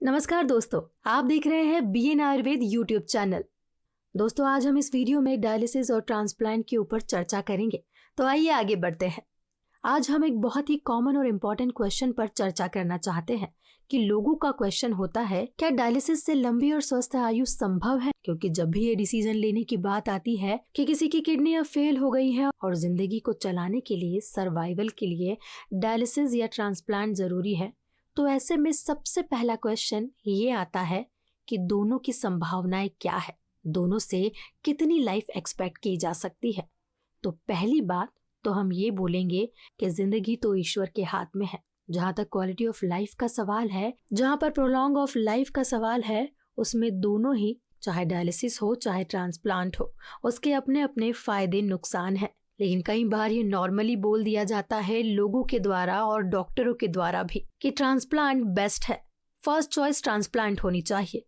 नमस्कार दोस्तों, आप देख रहे हैं बीएन आयुर्वेद यूट्यूब चैनल। दोस्तों, आज हम इस वीडियो में डायलिसिस और ट्रांसप्लांट के ऊपर चर्चा करेंगे। तो आइए आगे बढ़ते हैं। आज हम एक बहुत ही कॉमन और इम्पोर्टेंट क्वेश्चन पर चर्चा करना चाहते हैं कि लोगों का क्वेश्चन होता है, क्या डायलिसिस से लंबी और स्वस्थ आयु संभव है? क्योंकि जब भी ये डिसीजन लेने की बात आती है कि किसी की किडनी अब फेल हो गई है और जिंदगी को चलाने के लिए, सर्वाइवल के लिए डायलिसिस या ट्रांसप्लांट जरूरी है, तो ऐसे में सबसे पहला क्वेश्चन ये आता है कि दोनों की संभावनाएं क्या है, दोनों से कितनी लाइफ एक्सपेक्ट की जा सकती है। तो पहली बात तो हम ये बोलेंगे कि जिंदगी तो ईश्वर के हाथ में है। जहाँ तक क्वालिटी ऑफ लाइफ का सवाल है, जहाँ पर प्रोलॉन्ग ऑफ लाइफ का सवाल है, उसमें दोनों ही, चाहे डायलिसिस हो चाहे ट्रांसप्लांट हो, उसके अपने अपने फायदे नुकसान है। लेकिन कई बार ये नॉर्मली बोल दिया जाता है लोगों के द्वारा और डॉक्टरों के द्वारा भी कि ट्रांसप्लांट बेस्ट है, फर्स्ट चॉइस ट्रांसप्लांट होनी चाहिए।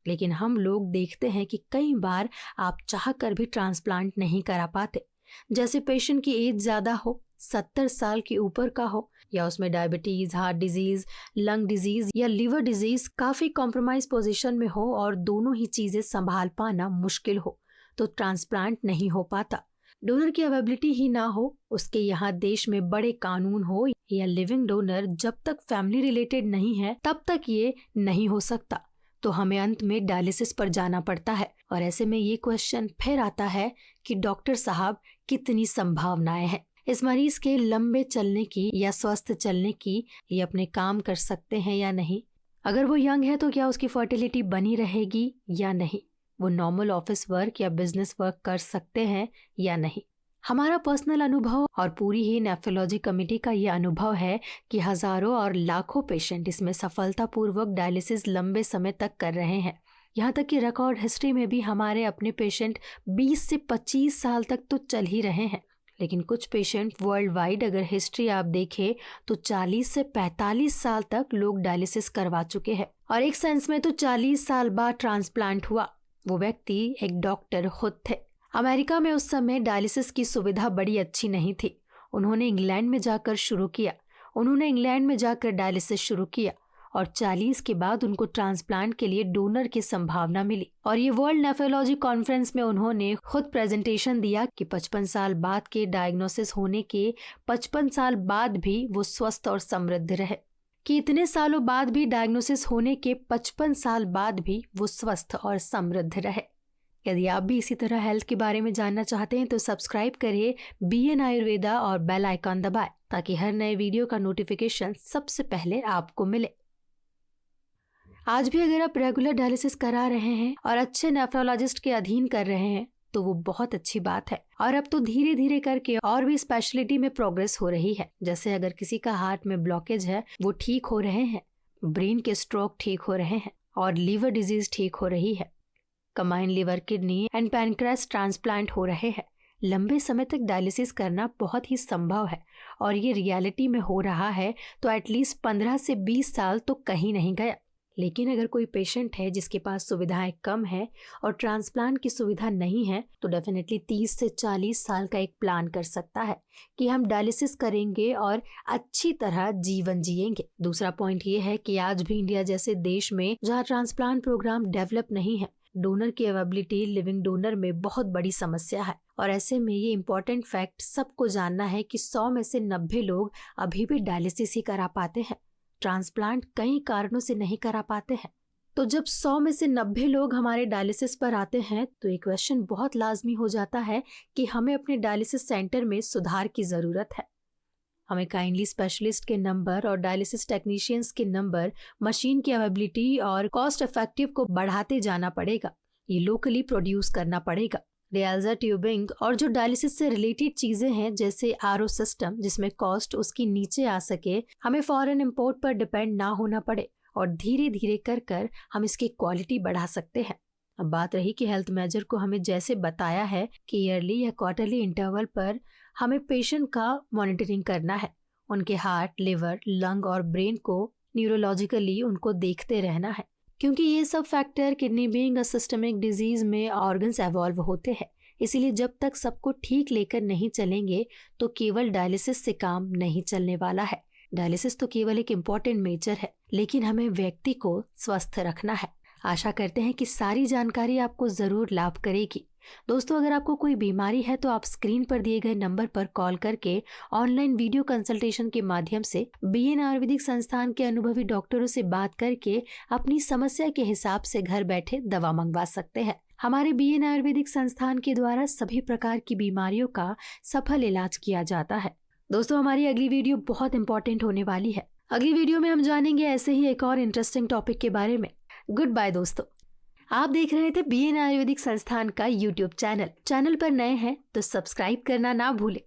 लेकिन हम लोग देखते हैं कि कई बार आप चाहकर भी ट्रांसप्लांट नहीं करा पाते। जैसे पेशेंट की एज ज्यादा हो, 70 साल के ऊपर का हो, या उसमें diabetes, heart disease, lung disease या लिवर डिजीज काफी कॉम्प्रोमाइज पोजीशन में हो और दोनों ही चीजें संभाल पाना मुश्किल हो, तो ट्रांसप्लांट नहीं हो पाता। डोनर की अवेलेबिलिटी ही ना हो, उसके यहाँ देश में बड़े कानून हो, या लिविंग डोनर जब तक फैमिली रिलेटेड नहीं है तब तक ये नहीं हो सकता, तो हमें अंत में डायलिसिस पर जाना पड़ता है। और ऐसे में ये क्वेश्चन फिर आता है कि डॉक्टर साहब, कितनी संभावनाएं हैं इस मरीज के लंबे चलने की या स्वस्थ चलने की, ये अपने काम कर सकते हैं या नहीं? अगर वो यंग है तो क्या उसकी फर्टिलिटी बनी रहेगी या नहीं? वो नॉर्मल ऑफिस वर्क या बिजनेस वर्क कर सकते हैं या नहीं? हमारा पर्सनल अनुभव और पूरी ही नेफ्रोलॉजी कमेटी का ये अनुभव है कि हजारों और लाखों पेशेंट इसमें सफलतापूर्वक डायलिसिस लंबे समय तक कर रहे हैं। यहाँ तक कि रिकॉर्ड हिस्ट्री में भी हमारे अपने पेशेंट 20 से 25 साल तक तो चल ही रहे हैं। लेकिन कुछ पेशेंट वर्ल्ड वाइड अगर हिस्ट्री आप देखें तो 40 से 45 साल तक लोग डायलिसिस करवा चुके हैं। और एक सेंस में तो 40 साल बाद ट्रांसप्लांट हुआ। वो व्यक्ति एक डॉक्टर खुद थे। अमेरिका में उस समय डायलिसिस की सुविधा बड़ी अच्छी नहीं थी। उन्होंने इंग्लैंड में जाकर डायलिसिस शुरू किया और 40 के बाद उनको ट्रांसप्लांट के लिए डोनर की संभावना मिली। और ये वर्ल्ड नेफ्रोलॉजी कॉन्फ्रेंस में उन्होंने खुद प्रेजेंटेशन दिया कि 55 साल बाद के डायग्नोसिस होने के 55 साल बाद भी वो स्वस्थ और समृद्ध रहे, कि इतने सालों बाद भी डायग्नोसिस होने के 55 साल बाद भी वो स्वस्थ और समृद्ध रहे। यदि आप भी इसी तरह हेल्थ के बारे में जानना चाहते हैं तो सब्सक्राइब करिए बीएन आयुर्वेदा और बेल आइकॉन दबाएं ताकि हर नए वीडियो का नोटिफिकेशन सबसे पहले आपको मिले। आज भी अगर आप रेगुलर डायलिसिस करा रहे हैं और अच्छे नेफ्रोलॉजिस्ट के अधीन कर रहे हैं तो वो बहुत अच्छी बात है। और अब तो धीरे धीरे करके और भी स्पेशलिटी में प्रोग्रेस हो रही है। जैसे अगर किसी का हार्ट में ब्लॉकेज है वो ठीक हो रहे हैं, ब्रेन के स्ट्रोक ठीक हो रहे हैं और लीवर डिजीज ठीक हो रही है। Combined liver, kidney and pancreas transplant हो रहे हैं। लंबे समय तक डायलिसिस करना बहुत ही संभव है और ये रियलिटी में हो रहा है तो एटलीस्ट 15 से 20 साल तो कहीं नहीं गया। लेकिन अगर कोई पेशेंट है जिसके पास सुविधाएं कम है और ट्रांसप्लांट की सुविधा नहीं है तो डेफिनेटली 30 से 40 साल का एक प्लान कर सकता है कि हम डायलिसिस करेंगे और अच्छी तरह जीवन जिएंगे। दूसरा पॉइंट ये है कि आज भी इंडिया जैसे देश में जहाँ ट्रांसप्लांट प्रोग्राम डेवलप नहीं है, डोनर की अवेलेबिलिटी लिविंग डोनर में बहुत बड़ी समस्या है। और ऐसे में ये इम्पोर्टेंट फैक्ट सबको जानना है कि 100 में से 90 लोग अभी भी डायलिसिस ही करा पाते हैं, ट्रांसप्लांट कई कारणों से नहीं करा पाते हैं। तो जब 100 में से 90 लोग हमारे डायलिसिस पर आते हैं तो एक क्वेश्चन बहुत लाजमी हो जाता है कि हमें अपने डायलिसिस सेंटर में सुधार की जरूरत है। हमें काइंडली स्पेशलिस्ट के नंबर और डायलिसिस टेक्नीशियंस के नंबर, मशीन की अवेलेबिलिटी और कॉस्ट इफेक्टिव को बढ़ाते जाना पड़ेगा। ये लोकली प्रोड्यूस करना पड़ेगा। रियाजा ट्यूबिंग और जो डायलिसिस से रिलेटेड चीजें हैं जैसे आरओ सिस्टम जिसमें कॉस्ट उसकी नीचे आ सके, हमें फॉरेन इंपोर्ट पर डिपेंड ना होना पड़े और धीरे धीरे कर हम इसकी क्वालिटी बढ़ा सकते हैं। अब बात रही कि हेल्थ मेजर को हमें जैसे बताया है कि ईयरली या क्वार्टरली इंटरवल पर हमें पेशेंट का मॉनिटरिंग करना है, उनके हार्ट, लिवर, लंग और ब्रेन को न्यूरोलॉजिकली उनको देखते रहना है, क्योंकि ये सब factor kidney being a systemic disease में ऑर्गन्स एवॉल्व होते हैं। इसीलिए जब तक सबको ठीक लेकर नहीं चलेंगे तो केवल डायलिसिस से काम नहीं चलने वाला है। डायलिसिस तो केवल एक इम्पोर्टेंट मेजर है, लेकिन हमें व्यक्ति को स्वस्थ रखना है। आशा करते हैं कि सारी जानकारी आपको जरूर लाभ करेगी। दोस्तों, अगर आपको कोई बीमारी है तो आप स्क्रीन पर दिए गए नंबर पर कॉल करके ऑनलाइन वीडियो कंसल्टेशन के माध्यम से बीएन आयुर्वेदिक संस्थान के अनुभवी डॉक्टरों से बात करके अपनी समस्या के हिसाब से घर बैठे दवा मंगवा सकते हैं। हमारे बीएन आयुर्वेदिक संस्थान के द्वारा सभी प्रकार की बीमारियों का सफल इलाज किया जाता है। दोस्तों, हमारी अगली वीडियो बहुत इंपॉर्टेंट होने वाली है। अगली वीडियो में हम जानेंगे ऐसे ही एक और इंटरेस्टिंग टॉपिक के बारे में। गुड बाय दोस्तों। आप देख रहे थे बीएन आयुर्वेदिक संस्थान का यूट्यूब चैनल पर नए हैं तो सब्सक्राइब करना ना भूलें।